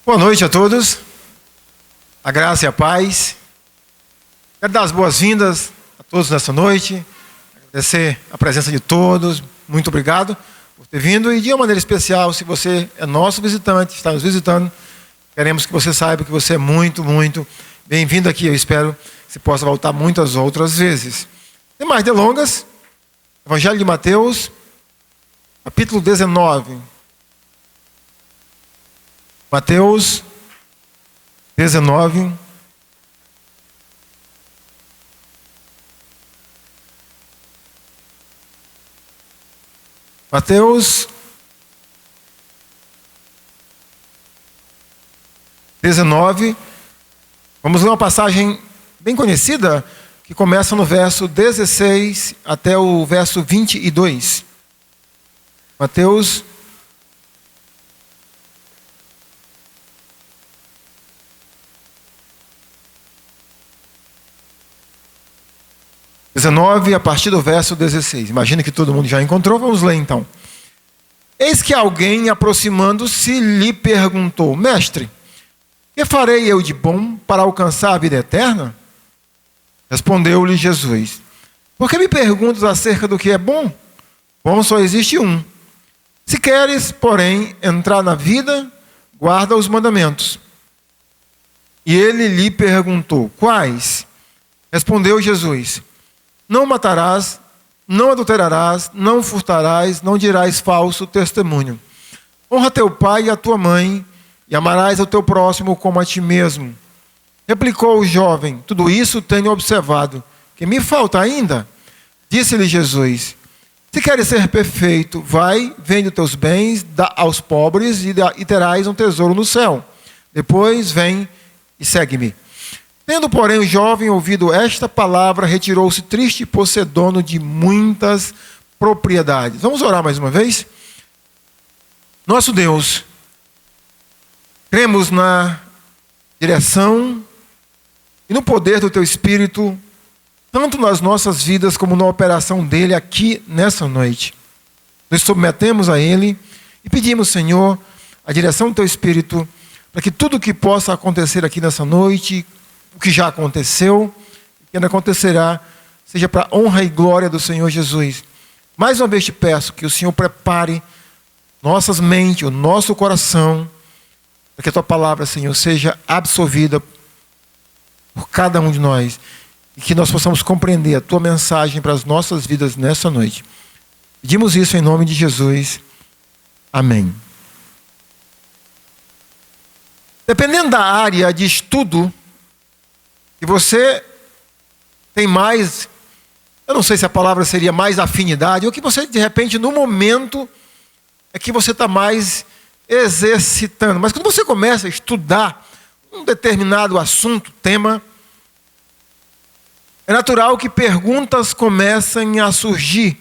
Boa noite a todos, a graça e a paz. Quero dar as boas-vindas a todos nessa noite, agradecer a presença de todos, muito obrigado por ter vindo. E de uma maneira especial, se você é nosso visitante, está nos visitando, queremos que você saiba que você é muito, muito bem-vindo aqui. Eu espero que você possa voltar muitas outras vezes. Sem mais delongas, Evangelho de Mateus, capítulo 19. Mateus 19. Mateus 19. Vamos ler uma passagem bem conhecida que começa no verso 16 até o verso 22. Mateus 19, a partir do verso 16. Imagina que todo mundo já encontrou, vamos ler então. Eis que alguém, aproximando-se, lhe perguntou: Mestre, que farei eu de bom para alcançar a vida eterna? Respondeu-lhe Jesus: Por que me perguntas acerca do que é bom? Bom só existe um. Se queres, porém, entrar na vida, guarda os mandamentos. E ele lhe perguntou: Quais? Respondeu Jesus: Não matarás, não adulterarás, não furtarás, não dirás falso testemunho. Honra teu pai e a tua mãe, e amarás ao teu próximo como a ti mesmo. Replicou o jovem: Tudo isso tenho observado. Que me falta ainda? Disse-lhe Jesus: Se queres ser perfeito, vai, vende os teus bens, dá aos pobres e terás um tesouro no céu. Depois vem e segue-me. Tendo, porém, o jovem ouvido esta palavra, retirou-se triste por ser dono de muitas propriedades. Vamos orar mais uma vez? Nosso Deus, cremos na direção e no poder do Teu Espírito, tanto nas nossas vidas como na operação dEle aqui nessa noite. Nos submetemos a Ele e pedimos, Senhor, a direção do Teu Espírito, para que tudo o que possa acontecer aqui nessa noite, o que já aconteceu, o que ainda acontecerá, seja para a honra e glória do Senhor Jesus. Mais uma vez te peço que o Senhor prepare nossas mentes, o nosso coração, para que a Tua palavra, Senhor, seja absorvida por cada um de nós e que nós possamos compreender a Tua mensagem para as nossas vidas nessa noite. Pedimos isso em nome de Jesus. Amém. Dependendo da área de estudo que você tem mais, eu não sei se a palavra seria mais afinidade, ou que você, de repente, no momento, é que você está mais exercitando. Mas quando você começa a estudar um determinado assunto, tema, é natural que perguntas comecem a surgir.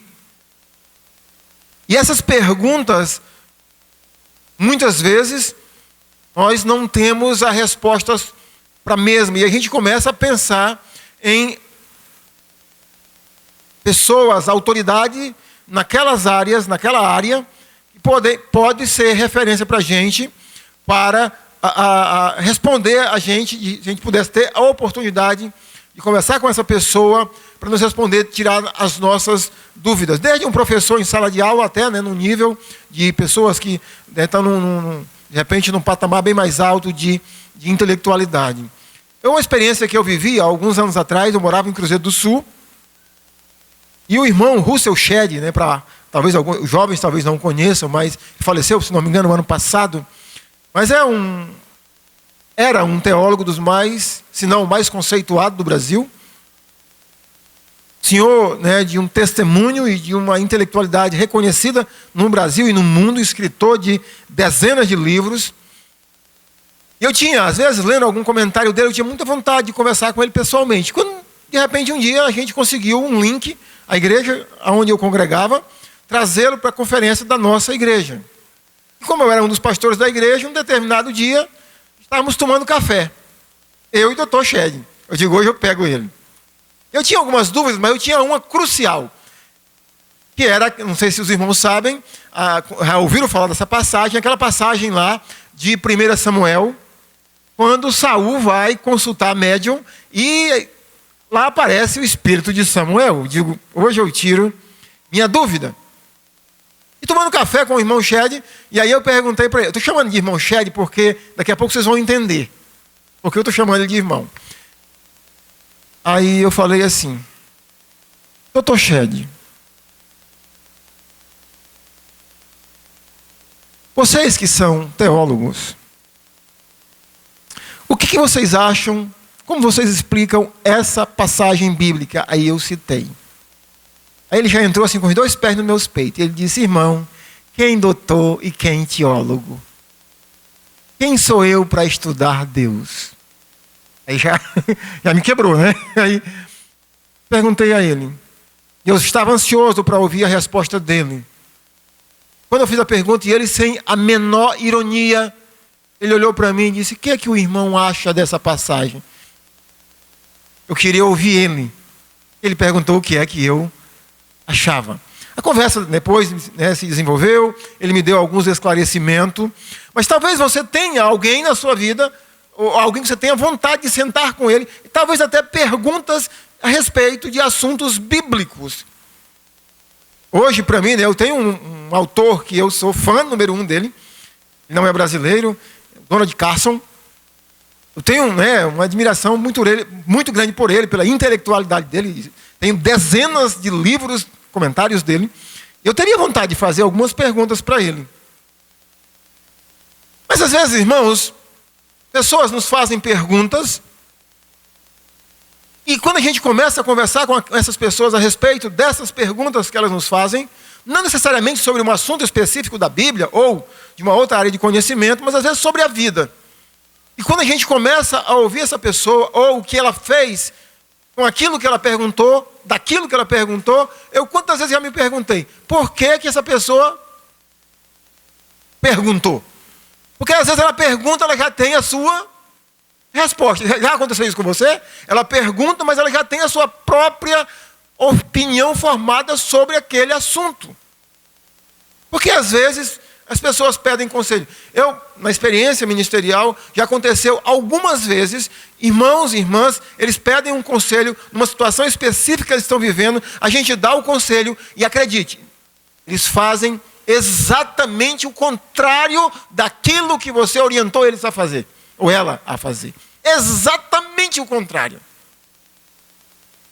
E essas perguntas, muitas vezes, nós não temos as respostas para a mesma. E a gente começa a pensar em pessoas, autoridade naquelas áreas, naquela área, que pode ser referência para a gente, para responder a gente, se a gente pudesse ter a oportunidade de conversar com essa pessoa, para nos responder, tirar as nossas dúvidas. Desde um professor em sala de aula até, no nível de pessoas que estão, de repente, num patamar bem mais alto de intelectualidade. É uma experiência que eu vivi há alguns anos atrás. Eu morava em Cruzeiro do Sul. E o irmão Russell Shedd, talvez alguns jovens talvez não conheçam, mas faleceu, se não me engano, no ano passado. Mas era um teólogo dos mais, se não o mais conceituado do Brasil. Senhor, de um testemunho e de uma intelectualidade reconhecida no Brasil e no mundo, escritor de dezenas de livros. E eu tinha, às vezes, lendo algum comentário dele, eu tinha muita vontade de conversar com ele pessoalmente. Quando, de repente, um dia a gente conseguiu um link, a igreja onde eu congregava, trazê-lo para a conferência da nossa igreja. E como eu era um dos pastores da igreja, um determinado dia, estávamos tomando café. Eu e o Dr. Shedd. Eu digo, hoje eu pego ele. Eu tinha algumas dúvidas, mas eu tinha uma crucial. que era, não sei se os irmãos sabem, já ouviram falar dessa passagem, aquela passagem lá de 1 Samuel, quando Saul vai consultar médium e lá aparece o espírito de Samuel. Digo, hoje eu tiro minha dúvida. E tomando café com o irmão Shed, e aí eu perguntei para ele, estou chamando de irmão Shed porque daqui a pouco vocês vão entender, porque eu estou chamando ele de irmão. Aí eu falei assim, doutor Shed, vocês que são teólogos, o que vocês acham, como vocês explicam essa passagem bíblica? Aí eu citei. Aí ele já entrou assim com os 2 pés nos meus peitos. Ele disse, irmão, quem doutor e quem teólogo? Quem sou eu para estudar Deus? Aí já me quebrou, né? Aí perguntei a ele. Eu estava ansioso para ouvir a resposta dele. Quando eu fiz a pergunta, e ele sem a menor ironia, ele olhou para mim e disse, o que é que o irmão acha dessa passagem? Eu queria ouvir ele. Ele perguntou o que é que eu achava. A conversa depois, né, se desenvolveu, ele me deu alguns esclarecimentos, mas talvez você tenha alguém na sua vida, ou alguém que você tenha vontade de sentar com ele, e talvez até perguntas a respeito de assuntos bíblicos. Hoje, para mim, né, eu tenho um autor que eu sou fã número 1 dele, ele não é brasileiro, Donald Carson. Eu tenho, né, uma admiração muito grande por ele, pela intelectualidade dele. Tenho dezenas de livros, comentários dele. Eu teria vontade de fazer algumas perguntas para ele. Mas às vezes, irmãos, pessoas nos fazem perguntas e quando a gente começa a conversar com essas pessoas a respeito dessas perguntas que elas nos fazem, não necessariamente sobre um assunto específico da Bíblia ou de uma outra área de conhecimento, mas às vezes sobre a vida. E quando a gente começa a ouvir essa pessoa, ou o que ela fez com aquilo que ela perguntou, daquilo que ela perguntou, eu quantas vezes já me perguntei, por que essa pessoa perguntou? Porque às vezes ela pergunta, ela já tem a sua resposta. Já aconteceu isso com você? Ela pergunta, mas ela já tem a sua própria opinião formada sobre aquele assunto. Porque às vezes as pessoas pedem conselho. Eu, na experiência ministerial, já aconteceu algumas vezes, irmãos e irmãs, eles pedem um conselho numa situação específica que eles estão vivendo, a gente dá o conselho e acredite, eles fazem exatamente o contrário daquilo que você orientou eles a fazer, ou ela a fazer. Exatamente o contrário.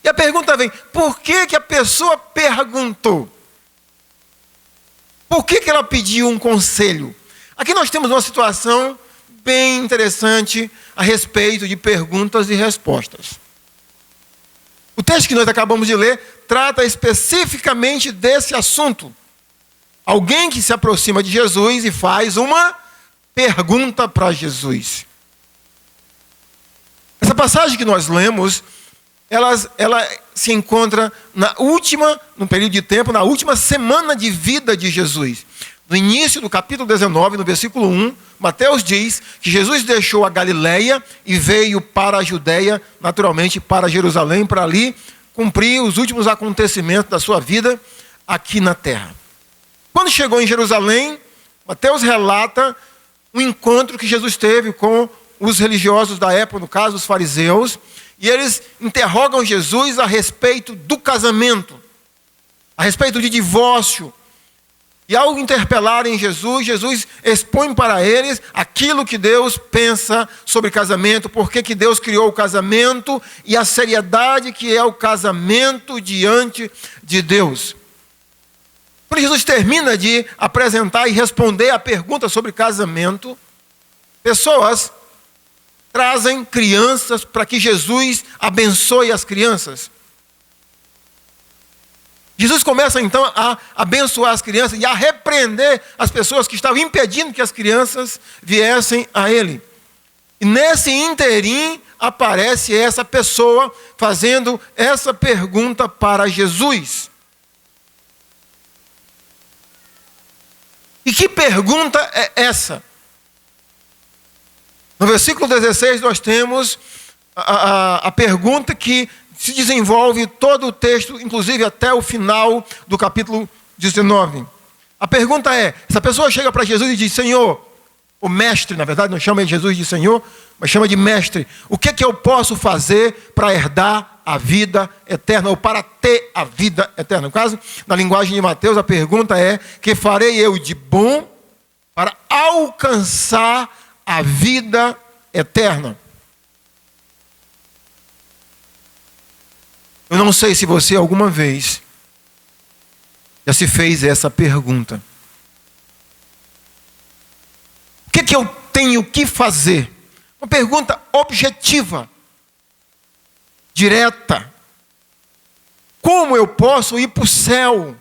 E a pergunta vem, por que a pessoa perguntou? Por que ela pediu um conselho? Aqui nós temos uma situação bem interessante a respeito de perguntas e respostas. O texto que nós acabamos de ler trata especificamente desse assunto. Alguém que se aproxima de Jesus e faz uma pergunta para Jesus. Essa passagem que nós lemos, ela se encontra no período de tempo, na última semana de vida de Jesus. No início do capítulo 19, no versículo 1, Mateus diz que Jesus deixou a Galileia e veio para a Judeia, naturalmente para Jerusalém, para ali cumprir os últimos acontecimentos da sua vida aqui na terra. Quando chegou em Jerusalém, Mateus relata um encontro que Jesus teve com os religiosos da época, no caso os fariseus, e eles interrogam Jesus a respeito do casamento, a respeito de divórcio. E ao interpelarem Jesus, Jesus expõe para eles aquilo que Deus pensa sobre casamento, por que Deus criou o casamento e a seriedade que é o casamento diante de Deus. Quando Jesus termina de apresentar e responder a pergunta sobre casamento, pessoas trazem crianças para que Jesus abençoe as crianças. Jesus começa então a abençoar as crianças e a repreender as pessoas que estavam impedindo que as crianças viessem a ele. E nesse interim aparece essa pessoa fazendo essa pergunta para Jesus. E que pergunta é essa? No versículo 16 nós temos a pergunta que se desenvolve todo o texto, inclusive até o final do capítulo 19. A pergunta é, essa pessoa chega para Jesus e diz, Senhor, o mestre, na verdade não chama Jesus de Senhor, mas chama de mestre, o que é que eu posso fazer para herdar a vida eterna, ou para ter a vida eterna? No caso, na linguagem de Mateus, a pergunta é, que farei eu de bom para alcançar a vida eterna? Eu não sei se você alguma vez já se fez essa pergunta. O que é que eu tenho que fazer? Uma pergunta objetiva, direta. Como eu posso ir para o céu?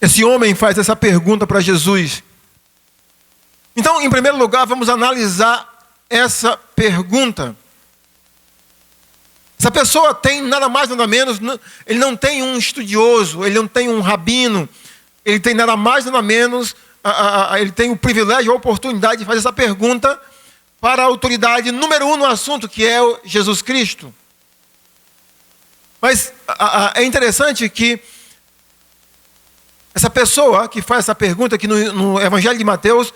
Esse homem faz essa pergunta para Jesus. Então, em primeiro lugar, vamos analisar essa pergunta. Essa pessoa tem nada mais, nada menos, ele não tem um estudioso, ele não tem um rabino, ele tem nada mais, nada menos, ele tem o privilégio, a oportunidade de fazer essa pergunta para a autoridade número 1 no assunto, que é o Jesus Cristo. Mas é interessante que essa pessoa que faz essa pergunta aqui no Evangelho de Mateus,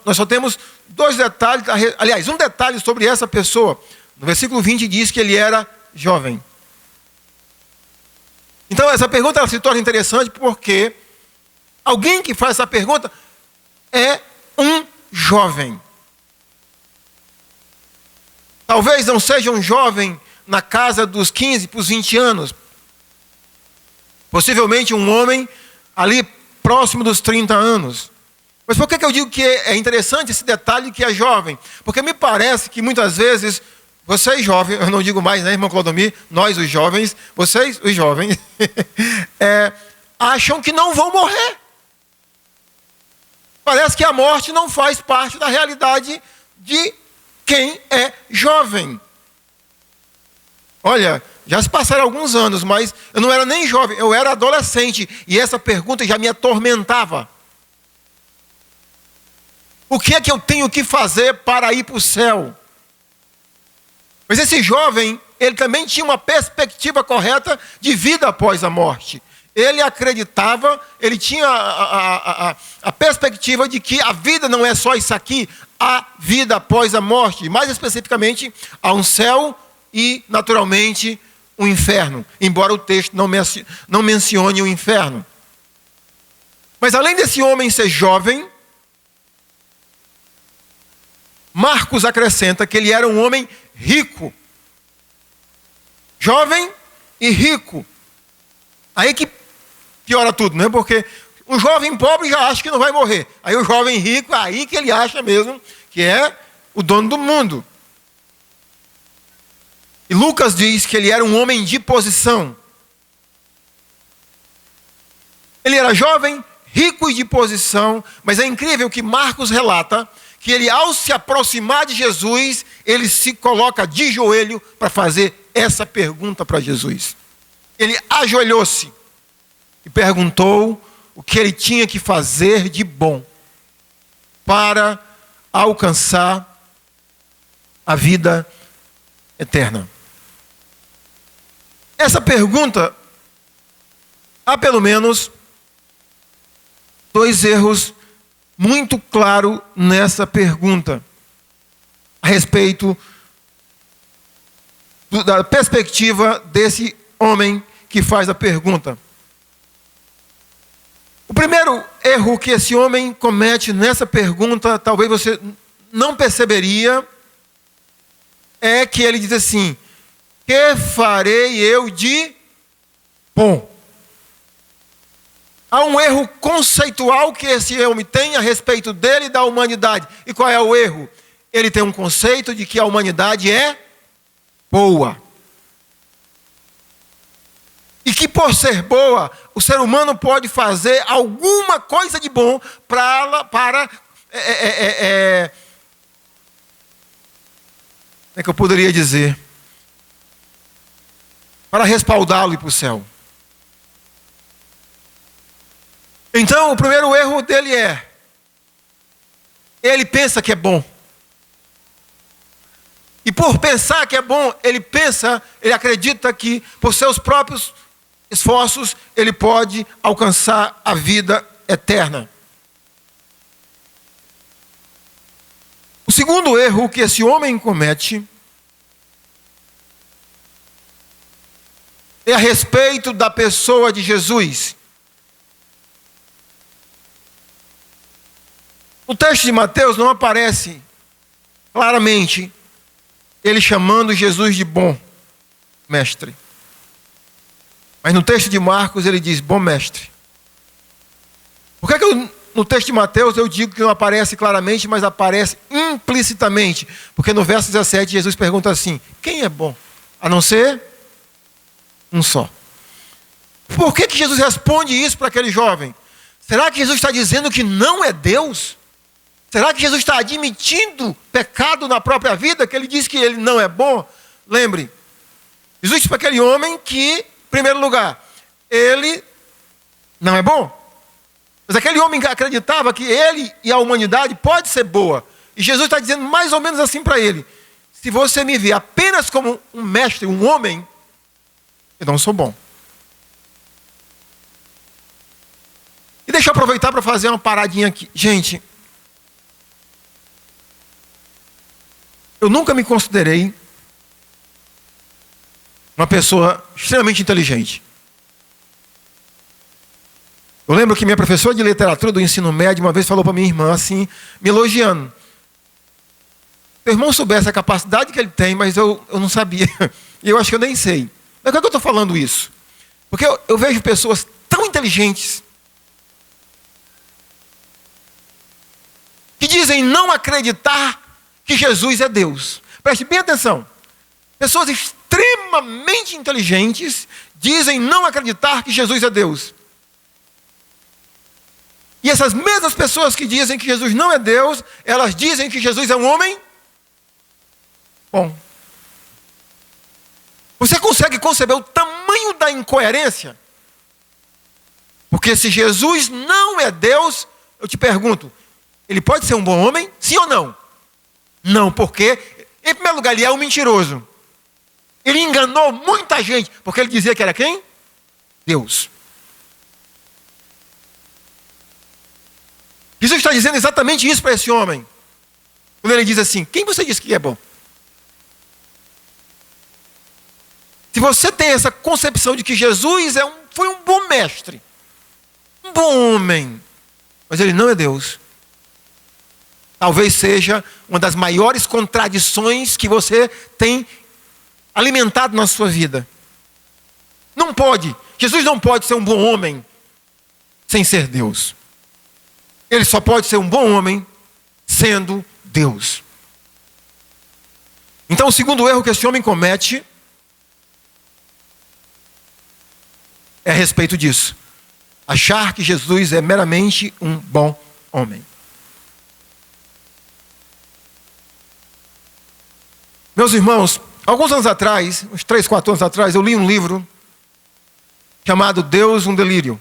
nós só temos 2 detalhes, aliás, um detalhe sobre essa pessoa. No versículo 20 diz que ele era jovem. Então essa pergunta ela se torna interessante porque alguém que faz essa pergunta é um jovem. Talvez não seja um jovem na casa dos 15 para os 20 anos. Possivelmente um homem ali próximo dos 30 anos. Mas por que eu digo que é interessante esse detalhe que é jovem? Porque me parece que muitas vezes vocês jovens, eu não digo mais, né, irmão Clodomir, nós os jovens, vocês os jovens, acham que não vão morrer. Parece que a morte não faz parte da realidade de quem é jovem. Olha, já se passaram alguns anos, mas eu não era nem jovem, eu era adolescente. E essa pergunta já me atormentava. O que é que eu tenho que fazer para ir para o céu? Mas esse jovem, ele também tinha uma perspectiva correta de vida após a morte. Ele acreditava, ele tinha a perspectiva de que a vida não é só isso aqui, há vida após a morte. Mais especificamente, há um céu e, naturalmente, um inferno. Embora o texto não mencione o inferno. Mas além desse homem ser jovem, Marcos acrescenta que ele era um homem rico. Jovem e rico. Aí que piora tudo, né? Porque o jovem pobre já acha que não vai morrer. Aí o jovem rico, aí que ele acha mesmo que é o dono do mundo. E Lucas diz que ele era um homem de posição. Ele era jovem, rico e de posição, mas é incrível que Marcos relata que ele, ao se aproximar de Jesus, ele se coloca de joelho para fazer essa pergunta para Jesus. Ele ajoelhou-se e perguntou o que ele tinha que fazer de bom para alcançar a vida eterna. Essa pergunta, há pelo menos 2 erros muito claros nessa pergunta, a respeito da perspectiva desse homem que faz a pergunta. O primeiro erro que esse homem comete nessa pergunta, talvez você não perceberia, é que ele diz assim: que farei eu de bom? Há um erro conceitual que esse homem tem a respeito dele e da humanidade. E qual é o erro? Ele tem um conceito de que a humanidade é boa. E que por ser boa, o ser humano pode fazer alguma coisa de bom como é que eu poderia dizer? Para respaldá-lo e ir para o céu. Então, o primeiro erro dele é: ele pensa que é bom. E por pensar que é bom, ele acredita que por seus próprios esforços ele pode alcançar a vida eterna. O segundo erro que esse homem comete é a respeito da pessoa de Jesus. No texto de Mateus não aparece claramente ele chamando Jesus de bom mestre. Mas no texto de Marcos ele diz bom mestre. Por que no texto de Mateus eu digo que não aparece claramente, mas aparece implicitamente? Porque no verso 17 Jesus pergunta assim: quem é bom? A não ser um só. Por que Jesus responde isso para aquele jovem? Será que Jesus está dizendo que não é Deus? Será que Jesus está admitindo pecado na própria vida, que ele diz que ele não é bom? Lembre, Jesus disse para aquele homem que, em primeiro lugar, ele não é bom. Mas aquele homem acreditava que ele e a humanidade pode ser boa. E Jesus está dizendo mais ou menos assim para ele: se você me vê apenas como um mestre, um homem, eu não sou bom. E deixa eu aproveitar para fazer uma paradinha aqui. Gente, eu nunca me considerei uma pessoa extremamente inteligente. Eu lembro que minha professora de literatura do ensino médio uma vez falou para minha irmã assim, me elogiando: seu irmão soubesse a capacidade que ele tem, mas eu não sabia. E eu acho que eu nem sei. Mas por que eu estou falando isso? Porque eu vejo pessoas tão inteligentes que dizem não acreditar que Jesus é Deus. Preste bem atenção. Pessoas extremamente inteligentes dizem não acreditar que Jesus é Deus. E essas mesmas pessoas que dizem que Jesus não é Deus, elas dizem que Jesus é um homem bom. Você consegue conceber o tamanho da incoerência? Porque se Jesus não é Deus, eu te pergunto, ele pode ser um bom homem? Sim ou não? Não, porque, em primeiro lugar, ele é um mentiroso. Ele enganou muita gente, porque ele dizia que era quem? Deus. Jesus está dizendo exatamente isso para esse homem. Quando ele diz assim: quem você disse que é bom? Se você tem essa concepção de que Jesus foi um bom mestre, um bom homem, mas ele não é Deus, talvez seja uma das maiores contradições que você tem alimentado na sua vida. Não pode. Jesus não pode ser um bom homem sem ser Deus. Ele só pode ser um bom homem sendo Deus. Então, o segundo erro que esse homem comete é a respeito disso. Achar que Jesus é meramente um bom homem. Meus irmãos, alguns anos atrás, uns 3, 4 anos atrás, eu li um livro chamado Deus, um Delírio.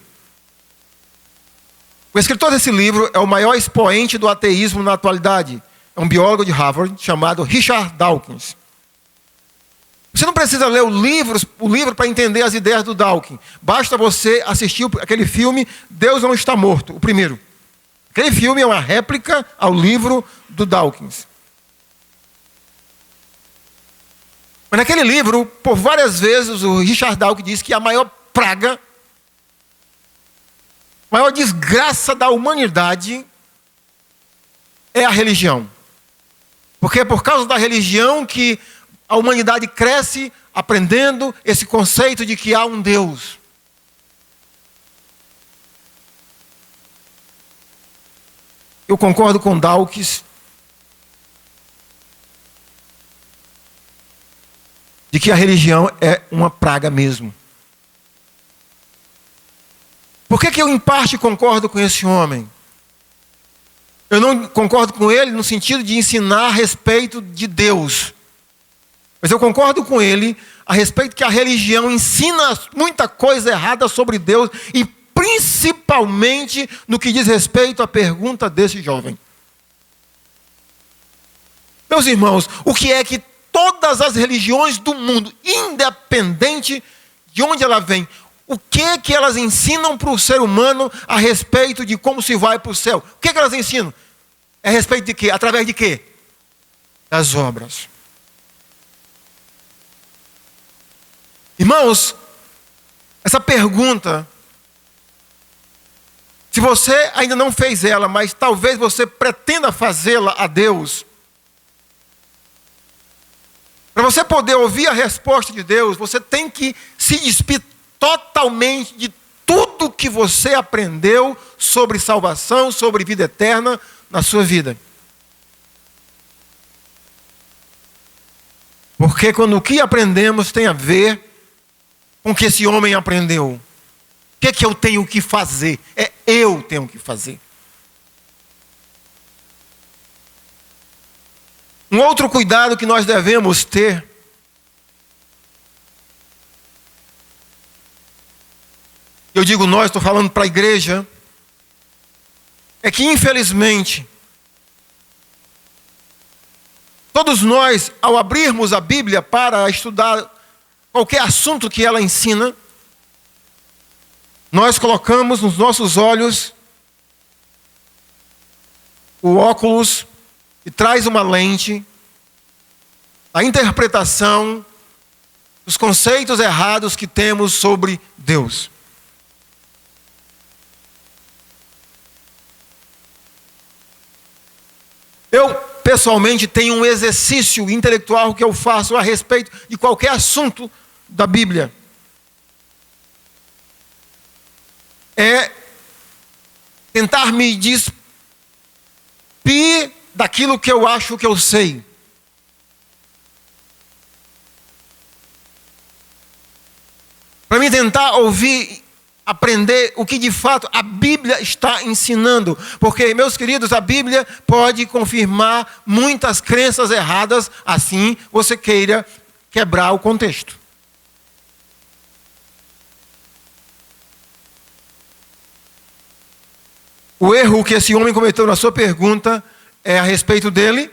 O escritor desse livro é o maior expoente do ateísmo na atualidade. É um biólogo de Harvard chamado Richard Dawkins. Você não precisa ler o livro para entender as ideias do Dawkins. Basta você assistir aquele filme Deus Não Está Morto, o primeiro. Aquele filme é uma réplica ao livro do Dawkins. Mas naquele livro, por várias vezes, o Richard Dawkins diz que a maior praga, a maior desgraça da humanidade é a religião. Porque é por causa da religião que a humanidade cresce aprendendo esse conceito de que há um Deus. Eu concordo com Dawkins de que a religião é uma praga mesmo. Por que eu, em parte, concordo com esse homem? Eu não concordo com ele no sentido de ensinar a respeito de Deus. Mas eu concordo com ele a respeito que a religião ensina muita coisa errada sobre Deus e principalmente no que diz respeito à pergunta desse jovem. Meus irmãos, o que é que todas as religiões do mundo, independente de onde ela vem, o que é que elas ensinam para o ser humano a respeito de como se vai para o céu? O que é que elas ensinam? É a respeito de quê? Através de quê? Das obras. Irmãos, essa pergunta, se você ainda não fez ela, mas talvez você pretenda fazê-la a Deus, para você poder ouvir a resposta de Deus, você tem que se despir totalmente de tudo que você aprendeu sobre salvação, sobre vida eterna na sua vida. Porque quando o que aprendemos tem a ver com o que esse homem aprendeu. O que é que eu tenho que fazer? É eu tenho que fazer. Um outro cuidado que nós devemos ter eu digo nós, estou falando para a igreja, é que infelizmente todos nós, ao abrirmos a Bíblia para estudar qualquer assunto que ela ensina, nós colocamos nos nossos olhos o óculos que traz uma lente, a interpretação dos conceitos errados que temos sobre Deus. Eu, pessoalmente, tenho um exercício intelectual que eu faço a respeito de qualquer assunto da Bíblia. É tentar me despir daquilo que eu acho que eu sei. Para mim tentar ouvir, aprender o que de fato a Bíblia está ensinando. Porque, meus queridos, a Bíblia pode confirmar muitas crenças erradas, assim você queira quebrar o contexto. O erro que esse homem cometeu na sua pergunta é a respeito dele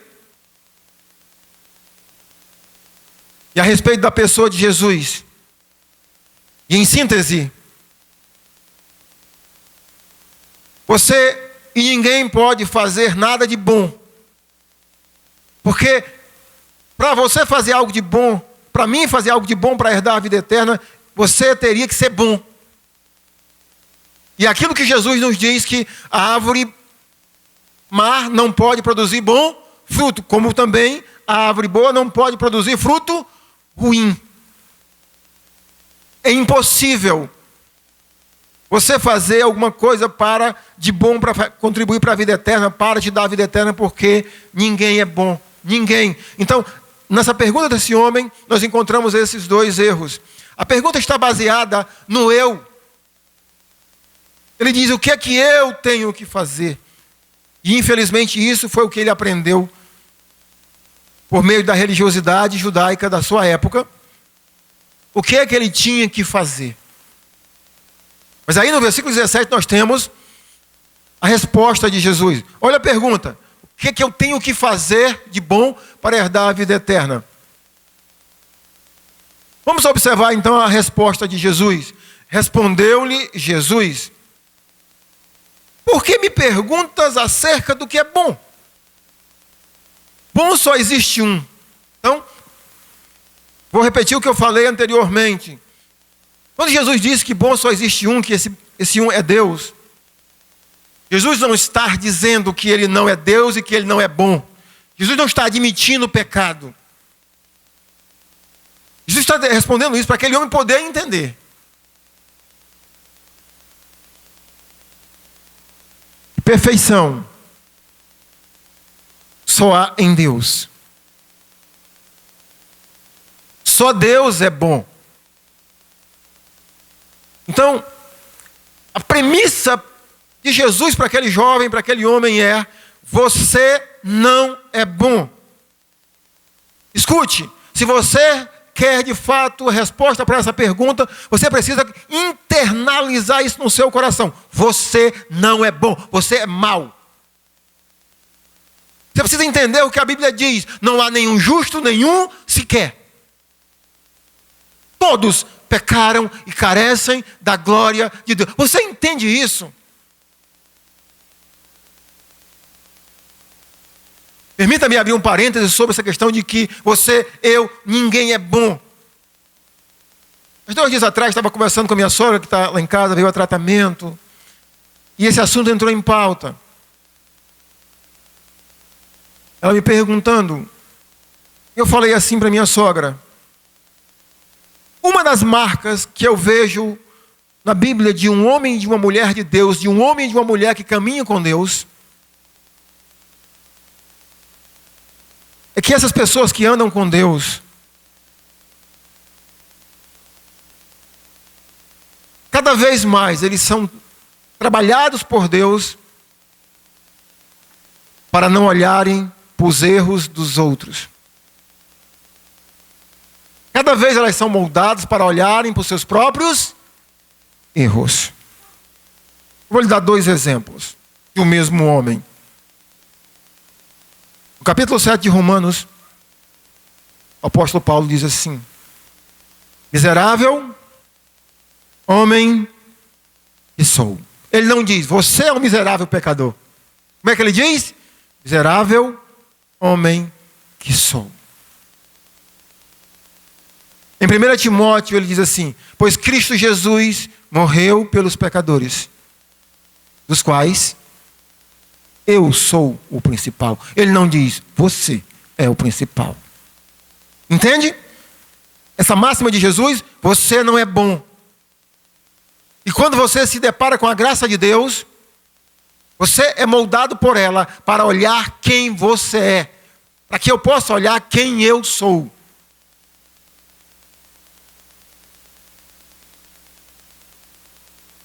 e a respeito da pessoa de Jesus. E em síntese, você e ninguém pode fazer nada de bom. Porque para você fazer algo de bom, para mim fazer algo de bom para herdar a vida eterna, você teria que ser bom. E aquilo que Jesus nos diz que a árvore má não pode produzir bom fruto, como também a árvore boa não pode produzir fruto ruim. É impossível você fazer alguma coisa de bom para contribuir para a vida eterna, para te dar a vida eterna, porque ninguém é bom. Ninguém. Então, nessa pergunta desse homem, nós encontramos esses dois erros. A pergunta está baseada no eu. Ele diz, o que é que eu tenho que fazer? E infelizmente isso foi o que ele aprendeu por meio da religiosidade judaica da sua época. O que é que ele tinha que fazer? Mas aí no versículo 17 nós temos a resposta de Jesus. Olha a pergunta, o que é que eu tenho que fazer de bom para herdar a vida eterna? Vamos observar então a resposta de Jesus. Respondeu-lhe Jesus, por que me perguntas acerca do que é bom? Bom só existe um. Então, vou repetir o que eu falei anteriormente. Quando Jesus disse que bom só existe um, que esse um é Deus, Jesus não está dizendo que ele não é Deus e que ele não é bom. Jesus não está admitindo o pecado. Jesus está respondendo isso para aquele homem poder entender. Perfeição só há em Deus. Só Deus é bom. Então, a premissa de Jesus para aquele jovem, para aquele homem é: você não é bom. Escute, se você quer de fato a resposta para essa pergunta, você precisa internalizar isso no seu coração. Você não é bom, você é mau. Você precisa entender o que a Bíblia diz. Não há nenhum justo, nenhum sequer. Todos pecaram e carecem da glória de Deus. Você entende isso? Permita-me abrir um parêntese sobre essa questão de que você, eu, ninguém é bom. Uns 2 dias atrás, estava conversando com a minha sogra, que está lá em casa, veio a tratamento. E esse assunto entrou em pauta. Ela me perguntando. Eu falei assim para minha sogra. Uma das marcas que eu vejo na Bíblia de um homem e de uma mulher de Deus, de um homem e de uma mulher que caminham com Deus, é que essas pessoas que andam com Deus, cada vez mais eles são trabalhados por Deus para não olharem para os erros dos outros. Cada vez elas são moldadas para olharem para os seus próprios erros. Vou lhe dar 2 exemplos de um mesmo homem. No capítulo 7 de Romanos, o apóstolo Paulo diz assim: miserável homem que sou. Ele não diz, você é um miserável pecador. Como é que ele diz? Miserável homem que sou. Em 1 Timóteo ele diz assim: pois Cristo Jesus morreu pelos pecadores, dos quais eu sou o principal. Ele não diz, você é o principal. Entende? Essa máxima de Jesus, você não é bom. E quando você se depara com a graça de Deus, você é moldado por ela para olhar quem você é. Para que eu possa olhar quem eu sou.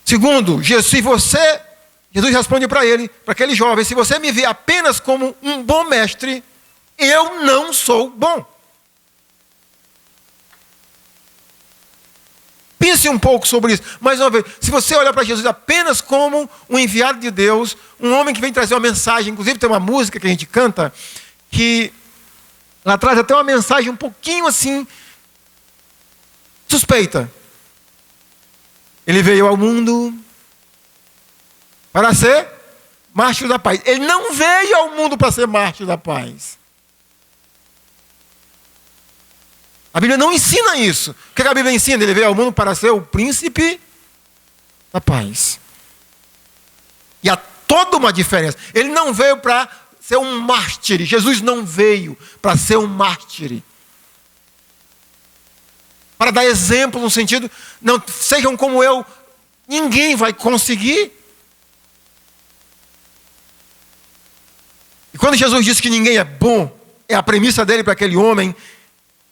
Segundo, se você, Jesus responde para ele, para aquele jovem, se você me vê apenas como um bom mestre, eu não sou bom. Pense um pouco sobre isso. Mais uma vez, se você olhar para Jesus apenas como um enviado de Deus, um homem que vem trazer uma mensagem, inclusive tem uma música que a gente canta, que ela traz até uma mensagem um pouquinho assim, suspeita. Ele veio ao mundo para ser mártir da paz. Ele não veio ao mundo para ser mártir da paz. A Bíblia não ensina isso. O que a Bíblia ensina? Ele veio ao mundo para ser o príncipe da paz. E há toda uma diferença. Ele não veio para ser um mártir. Jesus não veio para ser um mártir. Para dar exemplo no sentido, não sejam como eu, ninguém vai conseguir. E quando Jesus disse que ninguém é bom, é a premissa dele para aquele homem,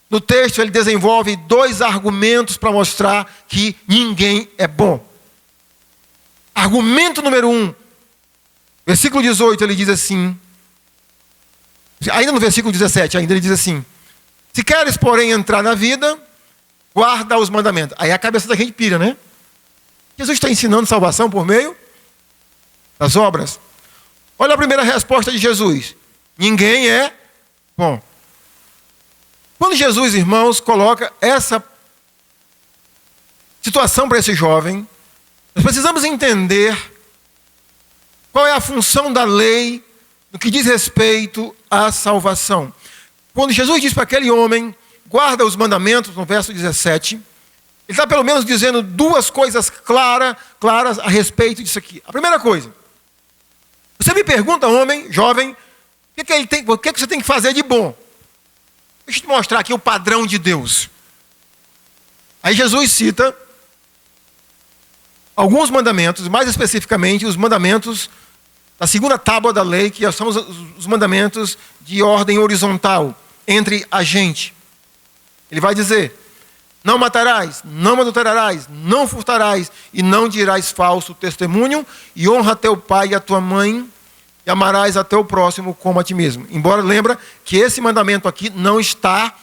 no texto ele desenvolve 2 argumentos para mostrar que ninguém é bom. Argumento número 1, versículo 18, ele diz assim, ainda no versículo 17, ainda ele diz assim: se queres, porém, entrar na vida, guarda os mandamentos. Aí a cabeça da gente pira, né? Jesus está ensinando salvação por meio das obras. Olha a primeira resposta de Jesus: ninguém é bom. Quando Jesus, irmãos, coloca essa situação para esse jovem, nós precisamos entender qual é a função da lei no que diz respeito à salvação. Quando Jesus diz para aquele homem, guarda os mandamentos, no verso 17, ele está pelo menos dizendo 2 coisas claras a respeito disso aqui. A primeira coisa, você me pergunta, homem, jovem, o que você tem que fazer de bom? Deixa eu te mostrar aqui o padrão de Deus. Aí Jesus cita alguns mandamentos, mais especificamente os mandamentos da segunda tábua da lei, que são os mandamentos de ordem horizontal entre a gente. Ele vai dizer: não matarás, não adulterarás, não furtarás e não dirás falso testemunho, e honra teu pai e a tua mãe, e amarás a teu próximo como a ti mesmo. Embora lembra que esse mandamento aqui não está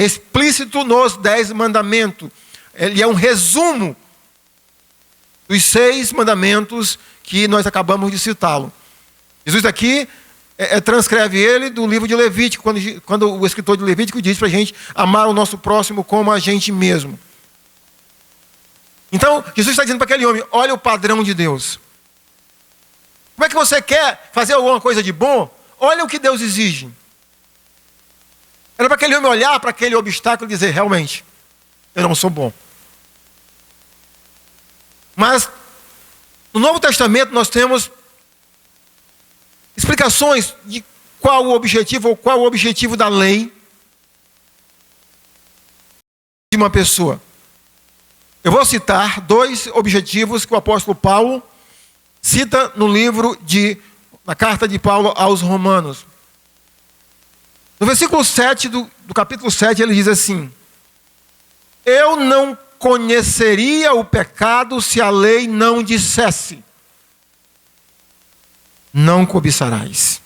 explícito nos 10 mandamentos. Ele é um resumo dos 6 mandamentos que nós acabamos de citá-lo. Jesus aqui transcreve ele do livro de Levítico, quando o escritor de Levítico diz para a gente amar o nosso próximo como a gente mesmo. Então, Jesus está dizendo para aquele homem, olha o padrão de Deus. Como é que você quer fazer alguma coisa de bom? Olha o que Deus exige. Era para aquele homem olhar para aquele obstáculo e dizer, realmente, eu não sou bom. Mas, no Novo Testamento nós temos explicações de qual o objetivo ou qual o objetivo da lei de uma pessoa. Eu vou citar 2 objetivos que o apóstolo Paulo cita no livro na carta de Paulo aos Romanos. No versículo 7 do capítulo 7 ele diz assim: eu não conheceria o pecado se a lei não dissesse, não cobiçarás.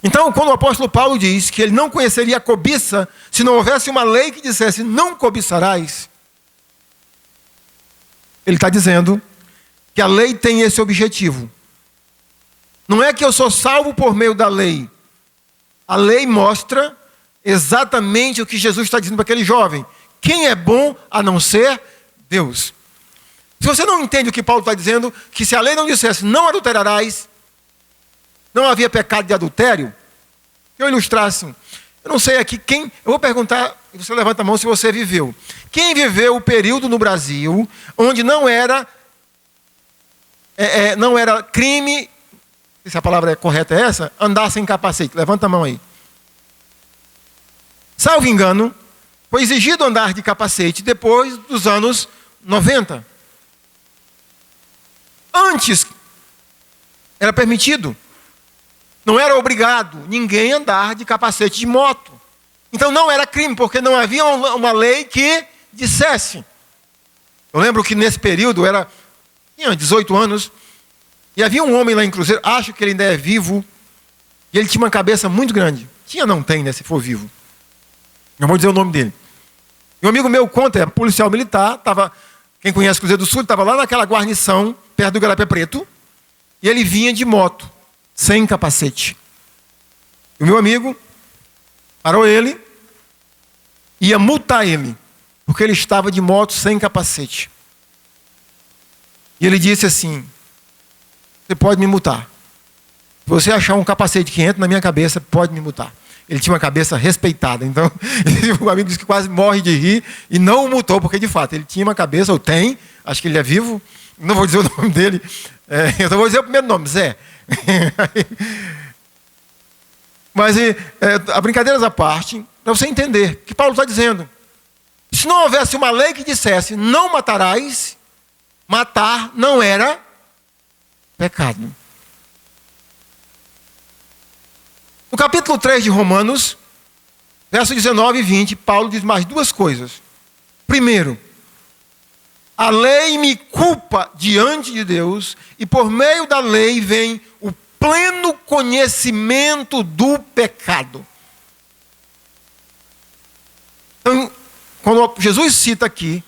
Então, quando o apóstolo Paulo diz que ele não conheceria a cobiça se não houvesse uma lei que dissesse não cobiçarás, ele está dizendo que a lei tem esse objetivo. Não é que eu sou salvo por meio da lei. A lei mostra exatamente o que Jesus está dizendo para aquele jovem. Quem é bom a não ser Deus? Se você não entende o que Paulo está dizendo, que se a lei não dissesse não adulterarás, não havia pecado de adultério, que eu ilustrasse. Eu não sei aqui quem... Eu vou perguntar, e você levanta a mão se você viveu. Quem viveu o período no Brasil onde não era crime, se a palavra correta é essa, andar sem capacete? Levanta a mão aí. Salvo engano, foi exigido andar de capacete depois dos anos 90. Antes, era permitido. Não era obrigado ninguém andar de capacete de moto. Então não era crime, porque não havia uma lei que dissesse. Eu lembro que nesse período, tinha 18 anos, e havia um homem lá em Cruzeiro, acho que ele ainda é vivo, e ele tinha uma cabeça muito grande. Não tem, né, se for vivo. Não vou dizer o nome dele. E um amigo meu conta, é policial militar, quem conhece Cruzeiro do Sul, estava lá naquela guarnição, perto do Garapé Preto, e ele vinha de moto, sem capacete. E o meu amigo parou ele, ia multar ele, porque ele estava de moto sem capacete. E ele disse assim: você pode me multar. Se você achar um capacete que entra na minha cabeça, pode me multar. Ele tinha uma cabeça respeitada. Então, o amigo disse que quase morre de rir e não o multou, porque de fato ele tinha uma cabeça, ou tem, acho que ele é vivo, não vou dizer o nome dele, eu só vou dizer o primeiro nome, Zé. Mas, a brincadeiras à parte, para você entender o que Paulo está dizendo. Se não houvesse uma lei que dissesse não matarás, matar não era pecado. No capítulo 3 de Romanos, versos 19 e 20, Paulo diz mais 2 coisas. Primeiro, a lei me culpa diante de Deus, e por meio da lei vem o pleno conhecimento do pecado. Então, quando Jesus cita aqui,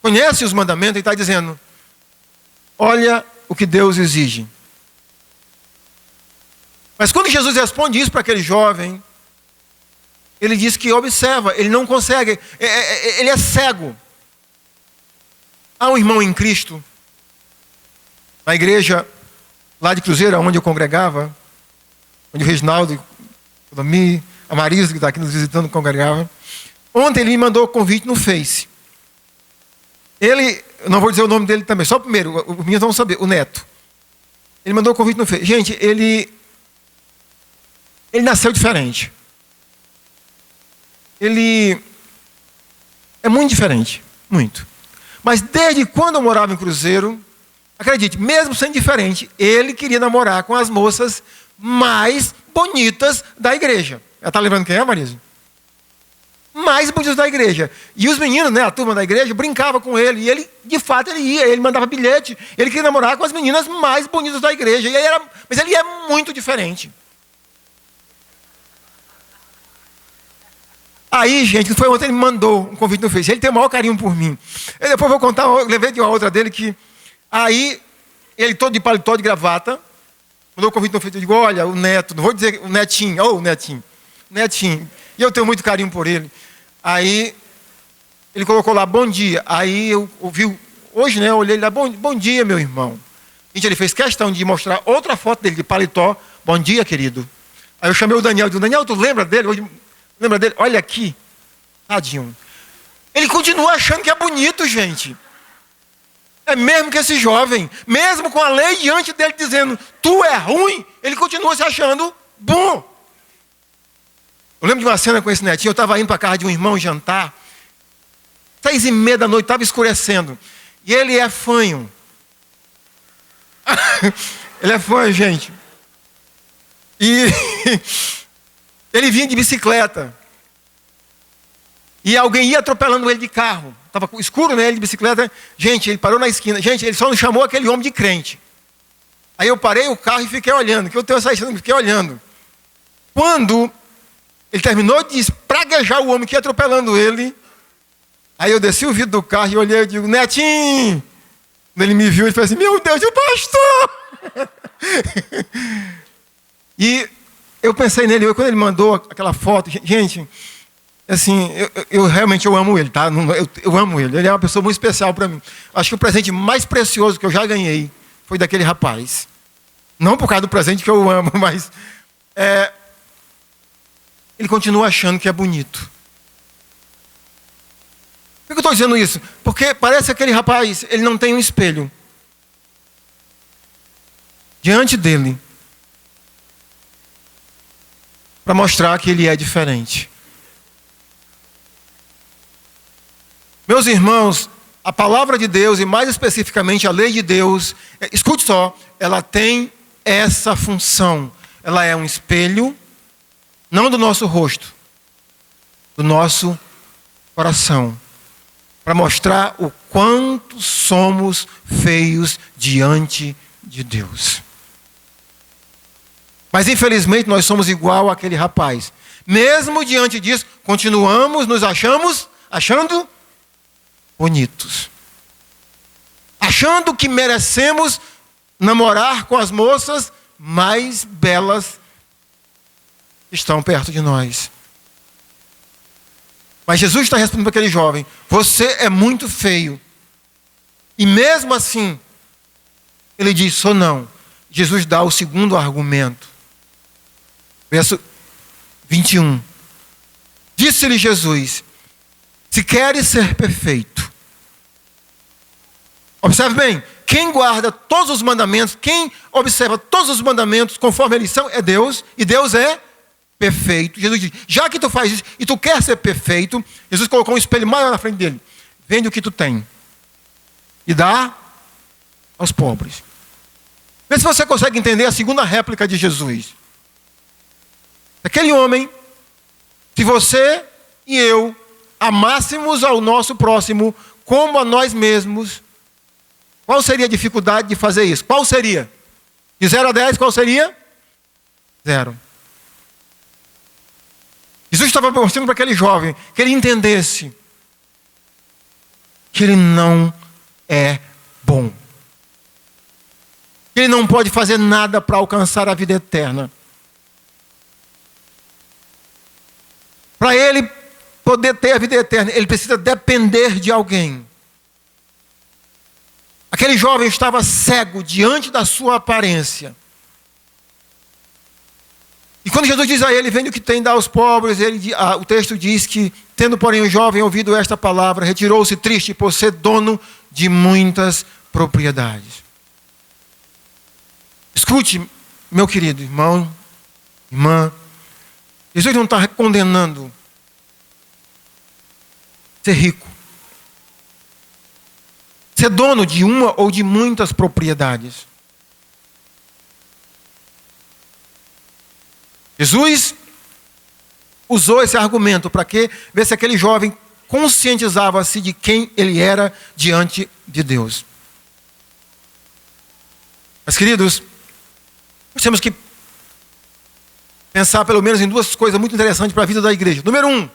conhece os mandamentos, ele está dizendo, olha o que Deus exige. Mas quando Jesus responde isso para aquele jovem, ele diz que observa, ele não consegue, ele é cego. Há um irmão em Cristo, na igreja lá de Cruzeiro, onde eu congregava, onde o Reginaldo, a Marisa, que está aqui nos visitando, congregava. Ontem ele me mandou o convite no Face. Ele, não vou dizer o nome dele também, só o primeiro, os meninos vão saber, o Neto. Ele mandou o convite no Face. Gente, ele nasceu diferente. Ele é muito diferente, muito. Mas desde quando eu morava em Cruzeiro, acredite, mesmo sendo diferente, ele queria namorar com as moças mais bonitas da igreja. Ela está lembrando quem é, Marisa? Mais bonitas da igreja. E os meninos, né, a turma da igreja, brincava com ele. E ele, de fato, ele ia, ele mandava bilhete. Ele queria namorar com as meninas mais bonitas da igreja. Mas ele é muito diferente. Aí, gente, foi ontem, ele me mandou um convite no Face. Ele tem o maior carinho por mim. Eu depois vou contar, eu lembrei de uma outra dele que... Aí, ele todo de paletó, de gravata, mandou o convite no Facebook, eu digo, olha, o neto, não vou dizer o netinho, o netinho. E eu tenho muito carinho por ele. Aí, ele colocou lá, bom dia. Aí eu ouvi, hoje, né, eu olhei lá, bom dia, meu irmão. Gente, ele fez questão de mostrar outra foto dele de paletó. Bom dia, querido. Aí eu chamei o Daniel, digo, Daniel, tu lembra dele? Hoje, lembra dele? Olha aqui. Tadinho. Ele continua achando que é bonito, gente. É mesmo que esse jovem, mesmo com a lei diante dele dizendo, tu é ruim, ele continua se achando bom. Eu lembro de uma cena com esse netinho, eu estava indo para a casa de um irmão jantar, 6:30 da noite, estava escurecendo. E ele é fanho. Ele é fanho, gente. E ele vinha de bicicleta. E alguém ia atropelando ele de carro. Estava escuro, né? Ele de bicicleta. Gente, ele parou na esquina. Gente, ele só não chamou aquele homem de crente. Aí eu parei o carro e fiquei olhando. Que eu tenho essa história, fiquei olhando. Quando ele terminou de espraguejar o homem que ia atropelando ele, aí eu desci o vidro do carro e olhei e digo, netinho! Quando ele me viu, ele falou assim, meu Deus, o pastor! E eu pensei nele, quando ele mandou aquela foto, gente, assim, eu realmente amo ele, tá? Eu amo ele, ele é uma pessoa muito especial para mim. Acho que o presente mais precioso que eu já ganhei foi daquele rapaz. Não por causa do presente que eu amo, mas ele continua achando que é bonito. Por que eu estou dizendo isso? Porque parece que aquele rapaz, ele não tem um espelho diante dele para mostrar que ele é diferente. Meus irmãos, a palavra de Deus, e mais especificamente a lei de Deus, escute só, ela tem essa função. Ela é um espelho, não do nosso rosto, do nosso coração, para mostrar o quanto somos feios diante de Deus. Mas infelizmente nós somos igual àquele rapaz. Mesmo diante disso, continuamos nos achando bonitos. Achando que merecemos namorar com as moças mais belas que estão perto de nós. Mas Jesus está respondendo para aquele jovem, você é muito feio. E mesmo assim, ele diz, sou não. Jesus dá o segundo argumento. Verso 21. Disse-lhe Jesus, se queres ser perfeito. Observe bem, quem guarda todos os mandamentos, quem observa todos os mandamentos conforme eles são, é Deus, e Deus é perfeito. Jesus diz, já que tu faz isso e tu quer ser perfeito, Jesus colocou um espelho maior na frente dele. Vende o que tu tem e dá aos pobres. Vê se você consegue entender a segunda réplica de Jesus. Aquele homem, se você e eu amássemos ao nosso próximo como a nós mesmos, qual seria a dificuldade de fazer isso? Qual seria? De 0 a 10, qual seria? 0. Jesus estava mostrando para aquele jovem que ele entendesse que ele não é bom. Que ele não pode fazer nada para alcançar a vida eterna. Para ele poder ter a vida eterna, ele precisa depender de alguém. Aquele jovem estava cego diante da sua aparência. E quando Jesus diz a ele, vende o que tem, dá aos pobres, o texto diz que, tendo porém o jovem ouvido esta palavra, retirou-se triste por ser dono de muitas propriedades. Escute, meu querido irmão, irmã, Jesus não está condenando ser rico. Ser dono de uma ou de muitas propriedades. Jesus usou esse argumento para ver se aquele jovem conscientizava-se de quem ele era diante de Deus. Mas, queridos, nós temos que pensar pelo menos em duas coisas muito interessantes para a vida da igreja. Número 1,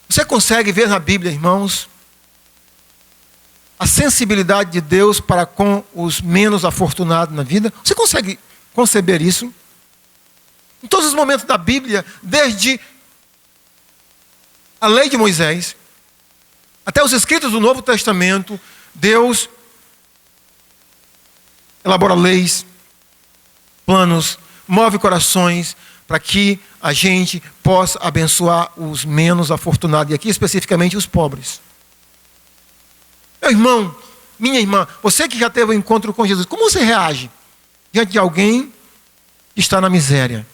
você consegue ver na Bíblia, irmãos, a sensibilidade de Deus para com os menos afortunados na vida? Você consegue conceber isso? Em todos os momentos da Bíblia, desde a lei de Moisés até os escritos do Novo Testamento, Deus elabora leis, planos, move corações para que a gente possa abençoar os menos afortunados, e aqui especificamente os pobres. Meu irmão, minha irmã, você que já teve um encontro com Jesus, como você reage diante de alguém que está na miséria?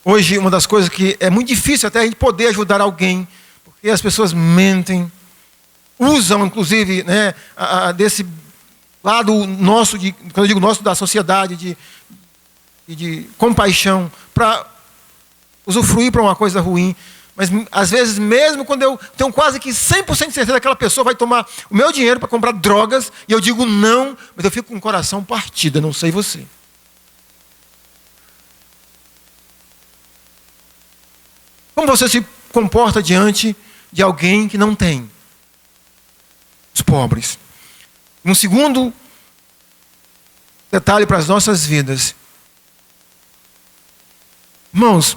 Hoje, uma das coisas que é muito difícil até a gente poder ajudar alguém, porque as pessoas mentem, usam, inclusive, né, desse lado nosso, quando eu digo nosso, da sociedade, de compaixão, para usufruir para uma coisa ruim. Mas, às vezes, mesmo quando eu tenho quase que 100% de certeza que aquela pessoa vai tomar o meu dinheiro para comprar drogas, e eu digo não, mas eu fico com o coração partido, não sei você. Como você se comporta diante de alguém que não tem? Os pobres. Um segundo detalhe para as nossas vidas. Irmãos,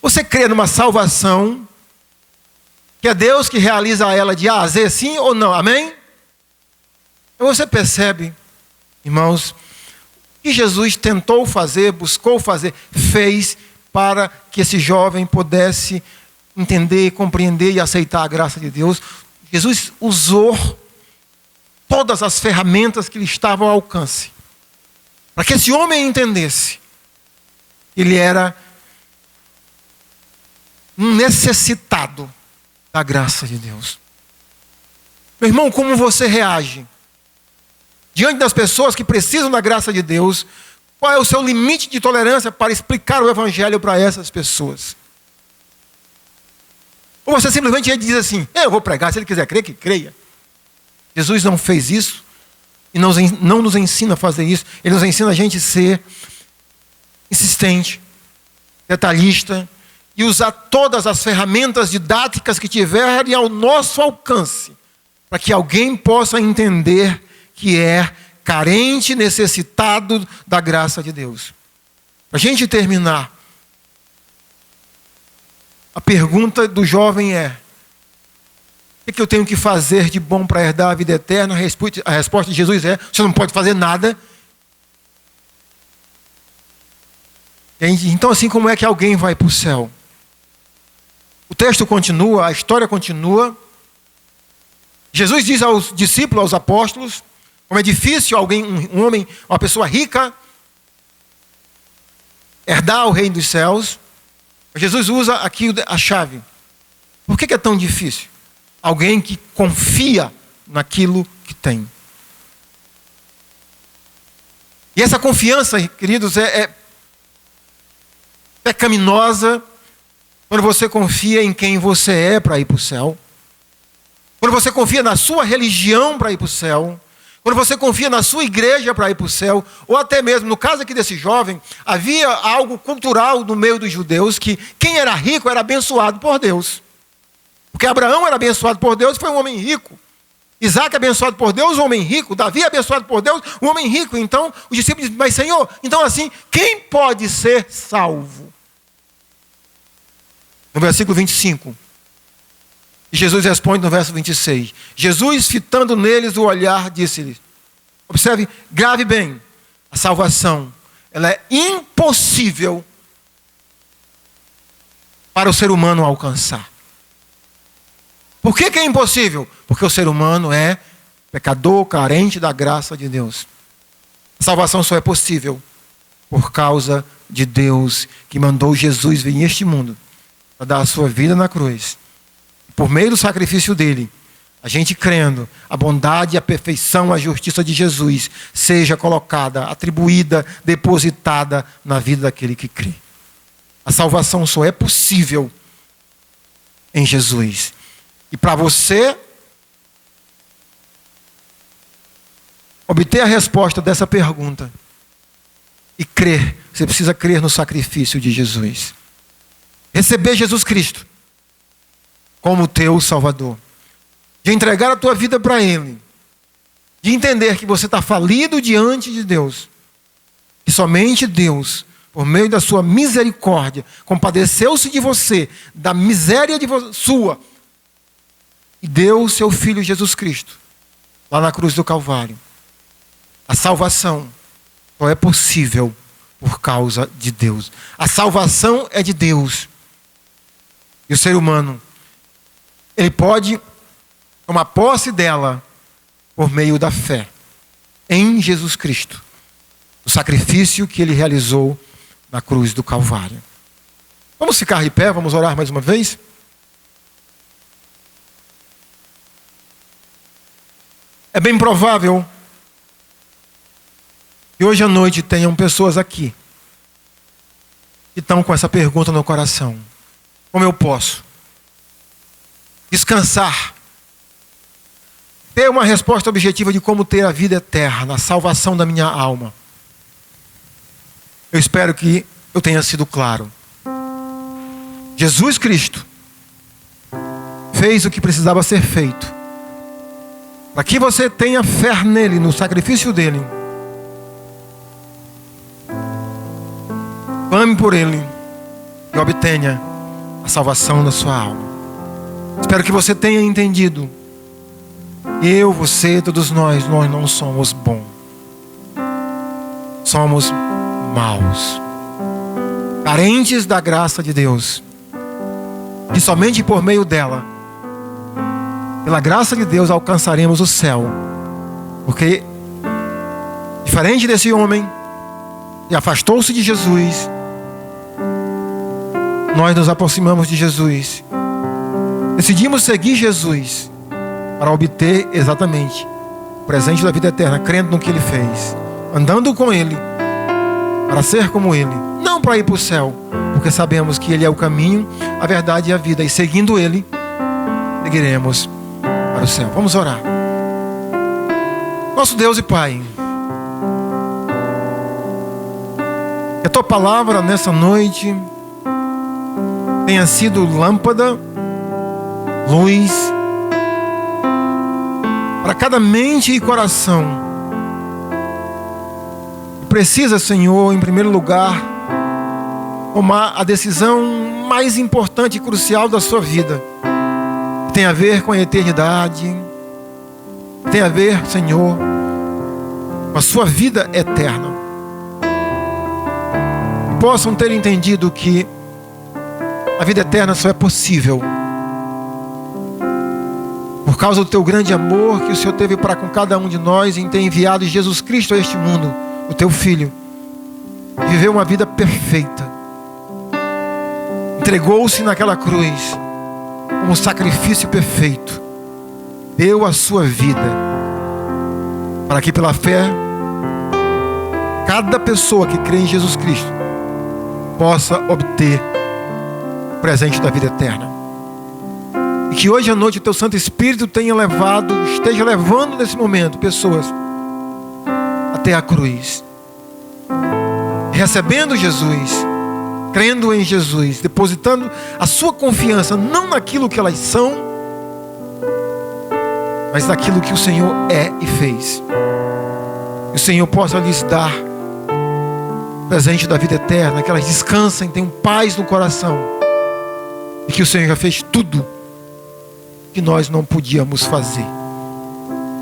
você crê numa salvação que é Deus que realiza ela de A a Z, sim ou não? Amém? Então você percebe, irmãos, que Jesus tentou fazer, buscou fazer, fez para que esse jovem pudesse entender, compreender e aceitar a graça de Deus. Jesus usou todas as ferramentas que lhe estavam ao alcance, para que esse homem entendesse que ele era um necessitado da graça de Deus. Meu irmão, como você reage diante das pessoas que precisam da graça de Deus? Qual é o seu limite de tolerância para explicar o Evangelho para essas pessoas? Ou você simplesmente diz assim, eu vou pregar, se ele quiser crer, que creia. Jesus não fez isso e não nos ensina a fazer isso. Ele nos ensina a gente ser insistente, detalhista e usar todas as ferramentas didáticas que tiverem ao nosso alcance para que alguém possa entender que é carente, necessitado da graça de Deus. Para a gente terminar, a pergunta do jovem é: o que eu tenho que fazer de bom para herdar a vida eterna? A resposta de Jesus é: você não pode fazer nada. Então, assim, como é que alguém vai para o céu? O texto continua, a história continua. Jesus diz aos discípulos, aos apóstolos, como é difícil um homem, uma pessoa rica, herdar o reino dos céus. Jesus usa aqui a chave. Por que é tão difícil? Alguém que confia naquilo que tem. E essa confiança, queridos, é pecaminosa quando você confia em quem você é para ir para o céu. Quando você confia na sua religião para ir para o céu. Quando você confia na sua igreja para ir para o céu, ou até mesmo, no caso aqui desse jovem, havia algo cultural no meio dos judeus, que quem era rico era abençoado por Deus. Porque Abraão era abençoado por Deus e foi um homem rico. Isaac é abençoado por Deus, um homem rico. Davi é abençoado por Deus, um homem rico. Então, os discípulos dizem, mas Senhor, então assim, quem pode ser salvo? No versículo 25. E Jesus responde no verso 26. Jesus, fitando neles o olhar, disse-lhes, observe, grave bem, a salvação, ela é impossível para o ser humano alcançar. Por que é impossível? Porque o ser humano é pecador, carente da graça de Deus. A salvação só é possível por causa de Deus, que mandou Jesus vir neste mundo para dar a sua vida na cruz. Por meio do sacrifício dele, a gente crendo, a bondade, a perfeição, a justiça de Jesus seja colocada, atribuída, depositada na vida daquele que crê. A salvação só é possível em Jesus. E para você obter a resposta dessa pergunta e crer, você precisa crer no sacrifício de Jesus. Receber Jesus Cristo como teu Salvador, de entregar a tua vida para Ele, de entender que você está falido diante de Deus, que somente Deus, por meio da sua misericórdia, compadeceu-se de você, da miséria sua, e deu o seu Filho Jesus Cristo, lá na cruz do Calvário. A salvação só é possível por causa de Deus. A salvação é de Deus. E o ser humano, ele pode tomar posse dela por meio da fé em Jesus Cristo, o sacrifício que ele realizou na cruz do Calvário. Vamos ficar de pé, vamos orar mais uma vez? É bem provável que hoje à noite tenham pessoas aqui que estão com essa pergunta no coração: como eu posso descansar, ter uma resposta objetiva de como ter a vida eterna, a salvação da minha alma? Eu espero que eu tenha sido claro. Jesus Cristo fez o que precisava ser feito para que você tenha fé nele, no sacrifício dele. Clame por ele e obtenha a salvação da sua alma. Espero que você tenha entendido. Eu, você, todos nós não somos bons. Somos maus, carentes da graça de Deus. E somente por meio dela, pela graça de Deus, alcançaremos o céu. Porque, diferente desse homem que afastou-se de Jesus, nós nos aproximamos de Jesus. Decidimos seguir Jesus para obter exatamente o presente da vida eterna, crendo no que Ele fez, andando com Ele, para ser como Ele, não para ir para o céu, porque sabemos que Ele é o caminho, a verdade e a vida, e seguindo Ele, seguiremos para o céu. Vamos orar. Nosso Deus e Pai, que a Tua palavra nessa noite tenha sido lâmpada, luz, para cada mente e coração. Precisa, Senhor, em primeiro lugar, tomar a decisão mais importante e crucial da sua vida, que tem a ver com a eternidade, que tem a ver, Senhor, com a sua vida eterna. E possam ter entendido que a vida eterna só é possível por causa do Teu grande amor que o Senhor teve para com cada um de nós em ter enviado Jesus Cristo a este mundo, o Teu Filho, e viveu uma vida perfeita. Entregou-se naquela cruz como sacrifício perfeito. Deu a sua vida para que pela fé cada pessoa que crê em Jesus Cristo possa obter o presente da vida eterna. E que hoje à noite o Teu Santo Espírito esteja levando nesse momento pessoas até a cruz, recebendo Jesus, crendo em Jesus, depositando a sua confiança não naquilo que elas são, mas naquilo que o Senhor é e fez. Que o Senhor possa lhes dar o presente da vida eterna, que elas descansem, tenham paz no coração, e que o Senhor já fez tudo que nós não podíamos fazer.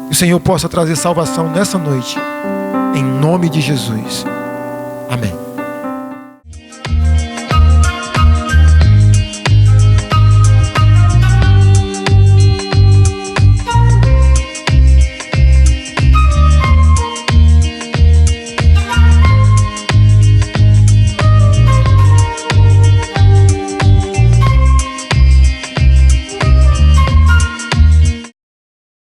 Que o Senhor possa trazer salvação nessa noite, em nome de Jesus. Amém.